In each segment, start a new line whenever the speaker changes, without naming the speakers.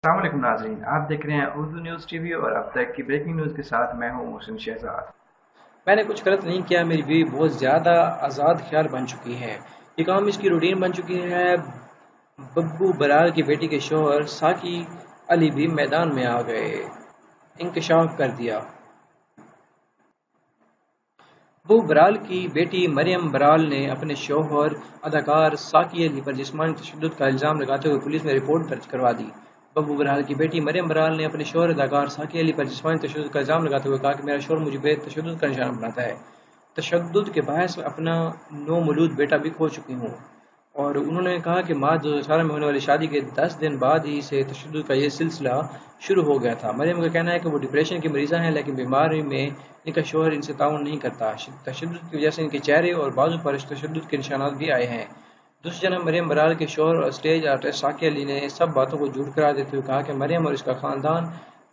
अस्सलाम वालेकुम नाज़रीन, आप देख रहे हैं उर्दू न्यूज़ टीवी और अब तक की ब्रेकिंग न्यूज़ के साथ मैं हूं मोहसिन शहजाद।
मैंने कुछ गलत नहीं किया। मेरी बीवी बहुत ज़्यादा आज़ाद ख्याल बन चुकी है। ये काम इसकी रूटीन बन चुकी है। बब्बू बरार की बेटी के शौहर साकी अली भी मैदान में आ गए, इंकशाफ कर दिया। बब्बू बराल की बेटी मरियम बराल ने अपने शौहर अदाकार साकी अली पर जिस्मानी तशद्दुद का इल्ज़ाम लगाते हुए पुलिस में रिपोर्ट दर्ज करवा दी। बब्बू बराल की बेटी मरियम बराल ने अपने शौहर अदाकार साकी अली पर जिस्मानी तशद्दुद का इल्ज़ाम लगाते हुए कहा कि मेरा शौहर मुझे तशद्दुद का निशाना बनाता है। तशद्दुद के बायस अपना नौमौलूद बेटा भी खो चुकी हूँ। और उन्होंने कहा कि मार्च 2018 में होने वाली शादी के 10 दिन बाद ही से तशद्दुद का ये सिलसिला शुरू हो गया था। मरियम का कहना है कि वो डिप्रेशन की मरीज़ा हैं, लेकिन बीमारी में इनका शौहर इनसे ताउन नहीं करता। तशद्दुद की वजह से इनके चेहरे और बाजू पर तशद्दुद के निशानात भी आए हैं। दूसरी जनाब मरियम बराल के शौहर और स्टेज आर्टिस्ट साकी अली ने सब बातों को झूठ करार देते हुए कहा कि मरियम और इसका ख़ानदान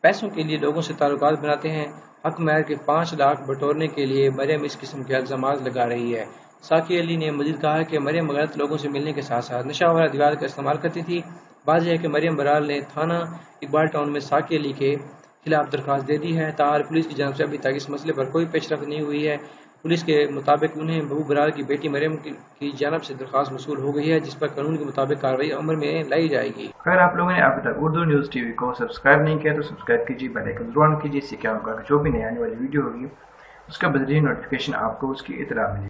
पैसों के लिए लोगों से ताल्लुकात बनाते हैं। हक महर के 5 लाख बटोरने के लिए मरियम इस किस्म के इल्ज़ामात लगा रही है। साकी अली ने मजीद कहा कि मरियम गलत लोगों से मिलने के साथ साथ नशा वाला दीवार का इस्तेमाल करती थी। वाज़ेह है कि मरियम बराल ने थाना इकबाल टाउन में साकी अली के खिलाफ दरख्वास्त दे दी है। ताहर पुलिस की जानब से अभी तक इस मसले पर कोई पेशरफ्त नहीं हुई है। पुलिस के मुताबिक उन्हें बब्बू बराल की बेटी मरियम की जानब से दरख्वास्त वसूल हो गई है, जिस पर कानून के मुताबिक कार्रवाई अमल में लाई जाएगी।
अगर आप लोगों ने अभी तक उर्दू न्यूज़ टीवी को सब्सक्राइब नहीं किया तो सब्सक्राइब कीजिए, बेल आइकन जरूर ऑन कीजिए, इससे क्या होगा कि जो भी नई आने वाली वीडियो होगी उसका बदरीन नोटिफिकेशन आपको उसकी इतला मिलेगी।